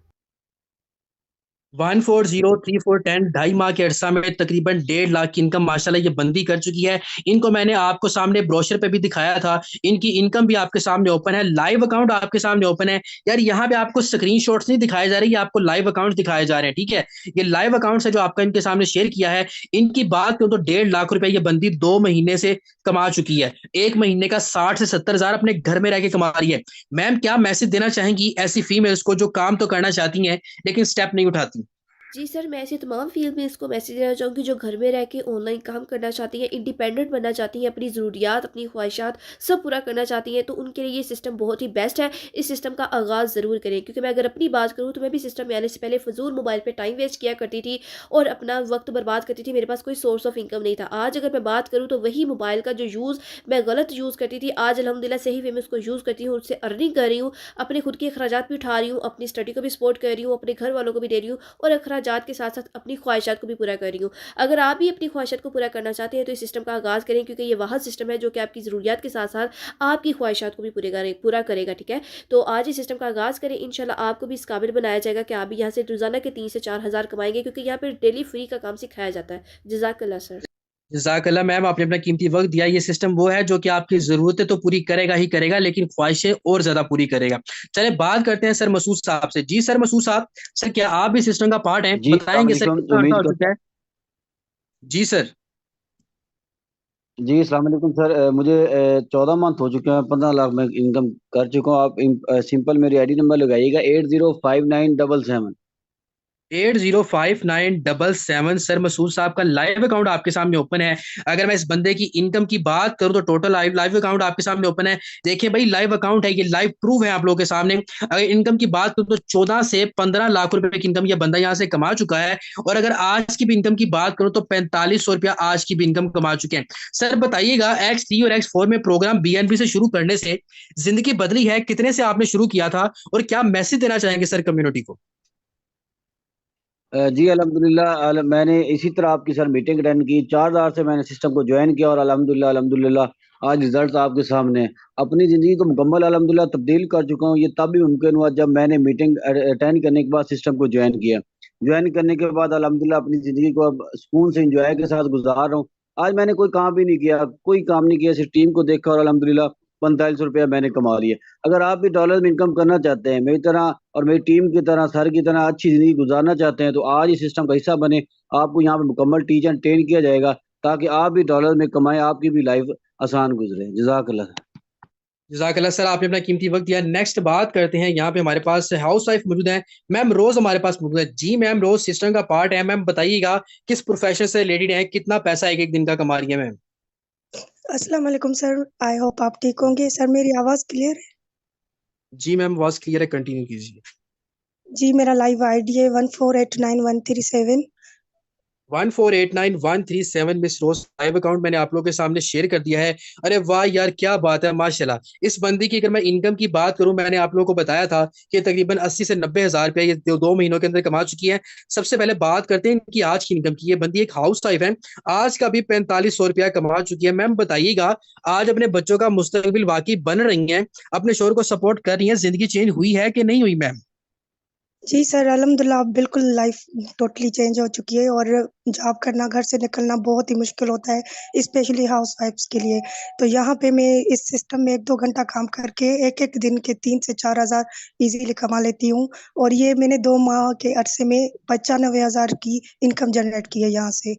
1403,410, 2.5 माह के अरसा में तकरीबन 1.5 लाख की इनकम माशाल्लाह ये बंदी कर चुकी है। इनको मैंने आपको सामने ब्रोशर पे भी दिखाया था, इनकी इनकम भी आपके सामने ओपन है, लाइव अकाउंट आपके सामने ओपन है। यार यहाँ पे आपको स्क्रीनशॉट्स नहीं दिखाए जा रहे, ये आपको लाइव अकाउंट दिखाए जा रहे हैं, ठीक है। ये लाइव अकाउंट है जो आपका इनके सामने शेयर किया है। इनकी बात करूं तो 1.5 लाख रुपए ये बंदी 2 महीने से कमा चुकी है। एक महीने का 60 से 70 हजार अपने घर में रह के कमा रही है। मैम क्या मैसेज देना चाहेंगी ऐसी फीमेल्स को जो काम तो करना चाहती हैं लेकिन स्टेप नहीं उठाती। जी सर, मैं ऐसी तमाम फील्ड में इसको मैसेज देना चाहूँगी जो घर में रह के ऑनलाइन काम करना चाहती हैं, इंडिपेंडेंट बनना चाहती हैं, अपनी ज़रूरियात, अपनी ख्वाहिशात सब पूरा करना चाहती हैं, तो उनके लिए ये सिस्टम बहुत ही बेस्ट है। इस सिस्टम का आगाज़ ज़रूर करें, क्योंकि मैं अगर अपनी बात करूँ तो मैं भी सिस्टम में आने से पहले फजूल मोबाइल पर टाइम वेस्ट किया करती थी और अपना वक्त बर्बाद करती थी। मेरे पास कोई सोर्स ऑफ इनकम नहीं था। आज अगर मैं बात करूँ तो वही मोबाइल का जो यूज़ मैं गलत यूज़ करती थी, आज अल्हम्दुलिल्लाह सही वे में उसको यूज़ करती हूँ, उससे अर्निंग कर रही हूँ, अपने खुद के अखराजात भी उठा रही हूँ, अपनी स्टडी को भी सपोर्ट कर रही हूँ, अपने घर वालों को भी दे रही हूँ और अखराजात के साथ साथ अपनी ख्वाहिशात को भी पूरा कर रही हूँ। अगर आप भी अपनी ख्वाहिशात को पूरा करना चाहते हैं तो इस सिस्टम का आगाज़ करें, क्योंकि ये वह सिस्टम है जो कि आपकी ज़रूरियात के साथ साथ आपकी ख्वाहिशात को भी पूरा करेगा, ठीक है। तो आज इस सिस्टम का आगाज़ करें, इंशाल्लाह आपको भी इस काबिल बनाया जाएगा कि आप भी यहाँ से रोज़ाना के 3 से 4 हज़ार कमाएंगे, क्योंकि यहाँ पर डेली फ्री का काम सिखाया जाता है। जज़ाकल्लाह सर। जज़ाकल्लाह मैम, आपने अपना कीमती वक्त दिया। ये सिस्टम वो है जो कि आपकी जरूरतें तो पूरी करेगा ही करेगा, लेकिन ख्वाहिशें और ज्यादा पूरी करेगा। चले बात करते हैं सर मसूद साहब से। जी सर मसूद साहब, सर क्या आप भी सिस्टम का पार्ट हैं, जी अस्सलाम बताएंगे सर वालेकुम। कितना अर्सा उम्मीद हो कर चुका है। जी सर। जी अस्सलाम वालेकुम सर। मुझे 14 मंथ हो चुके हैं, 15 लाख में इनकम कर चुका हूँ। आप सिंपल मेरी आईडी नंबर लगाइएगा 805977। 805977 सर मसूद साहब का लाइव अकाउंट आपके सामने ओपन है। अगर मैं इस बंदे की इनकम की बात करूं तो टोटल लाइव लाइव अकाउंट आपके सामने ओपन है। देखिए भाई, लाइव अकाउंट है, ये लाइव प्रूफ है आप लोगों के सामने। अगर इनकम की बात करूं तो 14 से 15 लाख रुपए की इनकम ये बंदा यहाँ से कमा चुका है। और अगर आज की भी इनकम की बात करूं तो 4500 रुपया आज की भी इनकम कमा चुके हैं। सर बताइएगा, X3 और X4 में प्रोग्राम BNB से शुरू करने से जिंदगी बदली है? कितने से आपने शुरू किया था और क्या मैसेज देना चाहेंगे सर कम्युनिटी को? जी अल्हम्दुलिल्लाह, मैंने इसी तरह आपकी सर मीटिंग अटेंड की। 4,000 से मैंने सिस्टम को ज्वाइन किया और अल्हम्दुलिल्लाह अल्हम्दुलिल्लाह आज रिजल्ट आपके सामने हैं। अपनी ज़िंदगी को मुकम्मल अल्हम्दुलिल्लाह तब्दील कर चुका हूँ। ये तब भी मुमकिन हुआ जब मैंने मीटिंग अटेंड करने के बाद सिस्टम को ज्वाइन किया। ज्वाइन करने के बाद अल्हम्दुलिल्लाह अपनी ज़िंदगी को अब सुकून से इंजॉय के साथ गुजार रहा हूँ। आज मैंने कोई काम भी नहीं किया, कोई काम नहीं किया, सिर्फ टीम को देखा और अल्हम्दुलिल्लाह 4500 रुपया मैंने कमा लिया। अगर आप भी डॉलर में इनकम करना चाहते हैं, मेरी तरह और मेरी टीम की तरह, सर की तरह अच्छी ज़िंदगी गुजारना चाहते हैं, तो आज इस सिस्टम का हिस्सा बने। आपको यहाँ पे मुकम्मल टीच एंड ट्रेन किया जाएगा ताकि आप भी डॉलर में कमाएं, आपकी भी लाइफ आसान गुजरे। जज़ाकल्लाह। जज़ाकल्लाह सर, आपने अपना कीमती वक्त दिया। नेक्स्ट बात करते हैं, यहाँ पे हमारे पास हाउस वाइफ मौजूद है, मैम रोज हमारे पास मौजूद है। जी मैम, रोज सिस्टम का पार्ट है। मैम बताइएगा किस प्रोफेशन से रिलेटेड है, कितना पैसा एक एक दिन का कमा रही है मैम? अस्सलाम वालेकुम सर, आई होप आप ठीक होंगे। सर मेरी आवाज़ क्लियर है? जी मैम, वॉइस क्लियर है, कंटिन्यू कीजिए। जी मेरा लाइव आईडी है 1489137। 1489137 मिस रोज लाइव अकाउंट मैंने आप लोगों के सामने शेयर कर दिया है। अरे वाह यार, क्या बात है, माशाल्लाह। इस बंदी की अगर मैं इनकम की बात करूं, मैंने आप लोगों को बताया था कि तकरीबन 80 से 90 हजार रुपया ये 2 महीनों के अंदर कमा चुकी है। सबसे पहले बात करते हैं इनकी आज की इनकम की। ये बंदी एक हाउस वाइफ है, आज का भी 4500 रुपया कमा चुकी है। मैम बताइएगा, आज अपने बच्चों का मुस्तकबिल वाकई बन रही है, अपने शोहर को सपोर्ट कर रही है, जिंदगी चेंज हुई है कि नहीं हुई मैम? जी सर अल्हम्दुलिल्लाह, बिल्कुल लाइफ टोटली चेंज हो चुकी है। और जॉब करना, घर से निकलना बहुत ही मुश्किल होता है, स्पेशली हाउस वाइफ्स के लिए। तो यहाँ पे मैं इस सिस्टम में 1-2 घंटा काम करके एक-एक दिन के 3 से 4 हज़ार ईज़िली कमा लेती हूँ। और ये मैंने 2 माह के अरसे में 95,000 की इनकम जनरेट की है यहाँ से।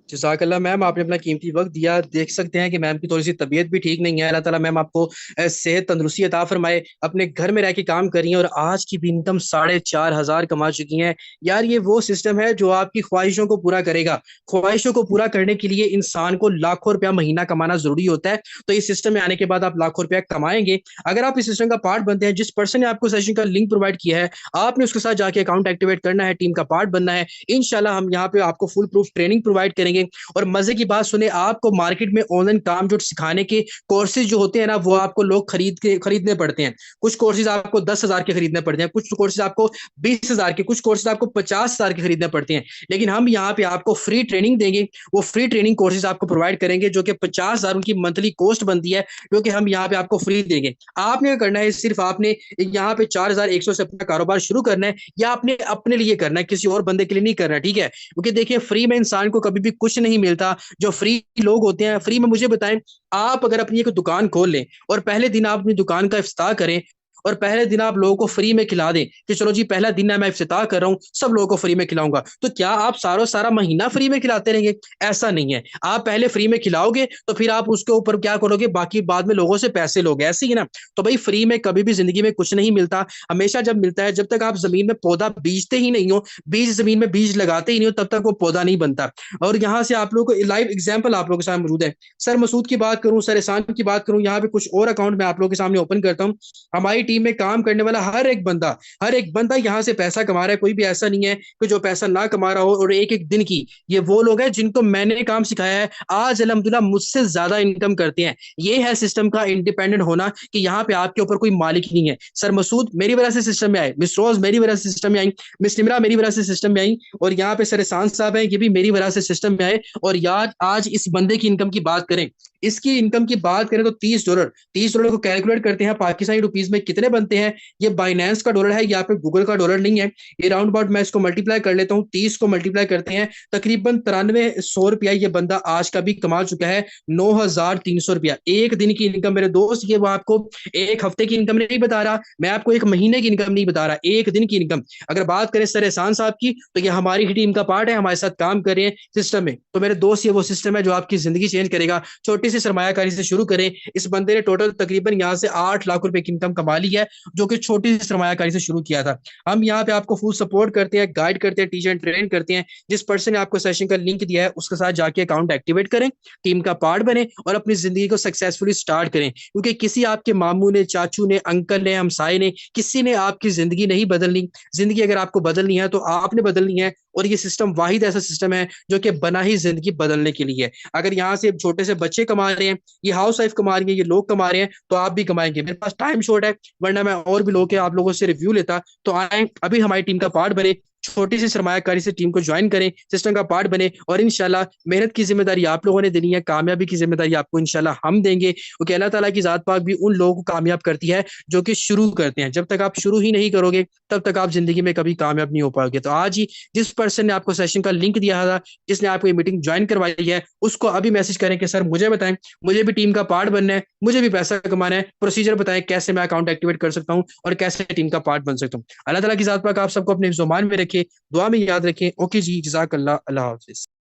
जज़ाकल्लाह मैम, आपने अपना कीमती वक्त दिया। देख सकते हैं कि मैम की थोड़ी सी तबीयत भी ठीक नहीं है। अल्लाह ताला मैम आपको सेहत तंदुरुस्ती अता फरमाए। अपने घर में रह के काम कर रही हैं और आज की भी इनकम 4,500 कमा चुकी हैं। यार ये वो सिस्टम है जो आपकी ख्वाहिशों को पूरा करेगा। ख्वाहिशों को पूरा करने के लिए इंसान को लाखों रुपया महीना कमाना जरूरी होता है। तो इस सिस्टम में आने के बाद आप लाखों रुपया कमाएंगे। अगर आप इस सिस्टम का पार्ट बनते हैं, जिस पर्सन ने आपको सेशन का लिंक प्रोवाइड किया है, आपने उसके साथ जाके अकाउंट एक्टिवेट करना है, टीम का पार्ट बनना है। इंशाल्लाह हम यहाँ पे आपको फुल प्रूफ ट्रेनिंग प्रोवाइड करेंगे। और मजे की बात सुने, आपको मार्केट में ऑनलाइन काम जो सिखाने के कोर्सेज जो होते हैं ना, वो आपको लोग खरीदने पड़ते हैं। कुछ कोर्सेज आपको 10,000 के खरीदने पड़ते हैं, कुछ कोर्सेज आपको 20,000 के, कुछ कोर्सेज आपको 50,000 के खरीदने पड़ते हैं। लेकिन हम यहाँ पे आपको फ्री ट्रेनिंग देंगे। वो फ्री ट्रेनिंग कोर्सेज आपको प्रोवाइड करेंगे जो कि 50,000 उनकी मंथली कॉस्ट बनती है, जो कि हम यहाँ पे आपको फ्री देंगे। आपने क्या करना है, सिर्फ आपने यहाँ पे 4,100 से अपना कारोबार शुरू करना है, या आपने अपने लिए करना है, किसी और बंदे के लिए नहीं करना, ठीक है? क्योंकि देखिए, फ्री में इंसान को कभी भी कुछ नहीं मिलता। जो फ्री लोग होते हैं, फ्री में मुझे बताएं, आप अगर अपनी एक दुकान खोल लें और पहले दिन आप अपनी दुकान का इफ्तिताह करें और पहले दिन आप लोगों को फ्री में खिला दें कि चलो जी पहला दिन है, मैं इफ्तिताह कर रहा हूं, सब लोगों को फ्री में खिलाऊंगा, तो क्या आप सारा महीना फ्री में खिलाते रहेंगे? ऐसा नहीं है। आप पहले फ्री में खिलाओगे तो फिर आप उसके ऊपर क्या करोगे, बाकी बाद में लोगों से पैसे लोगे, ऐसे ही ना? तो भाई फ्री में कभी भी जिंदगी में कुछ नहीं मिलता। हमेशा जब मिलता है, जब तक आप जमीन में पौधा बीजते ही नहीं हो, बीज जमीन में बीज लगाते ही नहीं हो, तब तक वो पौधा नहीं बनता। और यहाँ से आप लोगों को लाइव एग्जाम्पल आप लोगों के सामने मौजूद है। सर मसूद की बात करूं, सर एहसान की बात करूं, यहाँ पे कुछ और अकाउंट मैं आप लोगों के सामने ओपन करता हूँ। हमारी टीम में काम करने वाला हर एक बंदा यहाँ से पैसा कमा रहा है। कोई भी ऐसा नहीं है कि जो पैसा ना कमा रहा हो। और एक एक दिन की ये वो लोग हैं जिनको मैंने काम सिखाया है, आज अल्हम्दुलिल्लाह मुझसे ज्यादा इनकम करते हैं। ये है सिस्टम का इंडिपेंडेंट होना, कि यहाँ पे आपके ऊपर कोई मालिक नहीं है। सर मसूद मेरी वजह से सिस्टम में आए, मिस रोज मेरी वजह से सिस्टम में आई, मिस निमरा मेरी वजह से सिस्टम में आई, और यहाँ पे सर एहसान साहब है, ये भी मेरी वजह से सिस्टम में आए। और यार आज इस बंदे की इनकम की बात करें, इसकी इनकम की बात करें तो $30 को कैलकुलेट करते हैं पाकिस्तानी रुपीज में कितने बनते हैं। ये बाइनेंस का डॉलर है, यहाँ पे गूगल का डॉलर नहीं है। ये राउंड अबाउट मैं इसको मल्टीप्लाई कर लेता हूँ, 30 को मल्टीप्लाई करते हैं, तकरीबन 9300 रुपया ये बंदा आज का भी कमा चुका है। 9,300 रुपया एक दिन की इनकम मेरे दोस्त। ये वो आपको एक हफ्ते की इनकम नहीं बता रहा, मैं आपको एक महीने की इनकम नहीं बता रहा, एक दिन की इनकम। अगर बात करें सर एहसान साहब की, तो ये हमारी ही टीम का पार्ट है, हमारे साथ काम कर रहे हैं सिस्टम में। तो मेरे दोस्त, ये वो सिस्टम है जो आपकी जिंदगी चेंज करेगा। छोटी छोटी सी सरमायाकारी से शुरू करें। इस बंदे ने टोटल तकरीबन यहाँ से 8 लाख रुपए की इनकम कमा ली है, जो कि छोटी सी सरमायाकारी से शुरू किया था। हम यहाँ पे आपको फुल सपोर्ट करते हैं, गाइड करते हैं, टीचर ट्रेन करते हैं। जिस पर्सन ने आपको सेशन का लिंक दिया है उसके साथ जाके अकाउंट एक्टिवेट करें, टीम का पार्ट बने और अपनी जिंदगी को सक्सेसफुली स्टार्ट करें। क्योंकि किसी आपके मामू ने, चाचू ने, अंकल ने, हमसाए ने, किसी ने आपकी जिंदगी नहीं बदलनी। जिंदगी अगर आपको बदलनी है तो आपने बदलनी है, और ये सिस्टम वाहिद ऐसा सिस्टम है जो कि बना ही जिंदगी बदलने के लिए है। अगर यहाँ से छोटे से बच्चे कमा रहे हैं, ये हाउस वाइफ कमा रही है, ये लोग कमा रहे हैं, तो आप भी कमाएंगे। मेरे पास टाइम शॉर्ट है, वरना मैं और भी लोग के आप लोगों से रिव्यू लेता। तो आए अभी हमारी टीम का पार्ट बने, छोटी सी सरमायाकारी से टीम को ज्वाइन करें, सिस्टम का पार्ट बने, और इंशाल्लाह मेहनत की जिम्मेदारी आप लोगों ने देनी है, कामयाबी की जिम्मेदारी आपको इंशाल्लाह हम देंगे। क्योंकि अल्लाह ताला की जात पाक भी उन लोगों को कामयाब करती है जो कि शुरू करते हैं। जब तक आप शुरू ही नहीं करोगे तब तक आप जिंदगी में कभी कामयाब नहीं हो पाओगे। तो आज ही जिस पर्सन ने आपको सेशन का लिंक दिया था, जिसने आपको ये मीटिंग ज्वाइन करवाई है, उसको अभी मैसेज करें कि सर मुझे बताएं, मुझे भी टीम का पार्ट बनना है, मुझे भी पैसा कमाना है, प्रोसीजर बताएं कैसे मैं अकाउंट एक्टिवेट कर सकता हूँ और कैसे टीम का पार्ट बन सकता हूँ। अल्लाह ताला की जात पाक आप सबको अपने ज़ुबान में रखे, दुआ में याद रखें। ओके जी, जज़ाकल्लाह, अल्लाह हाफिज़।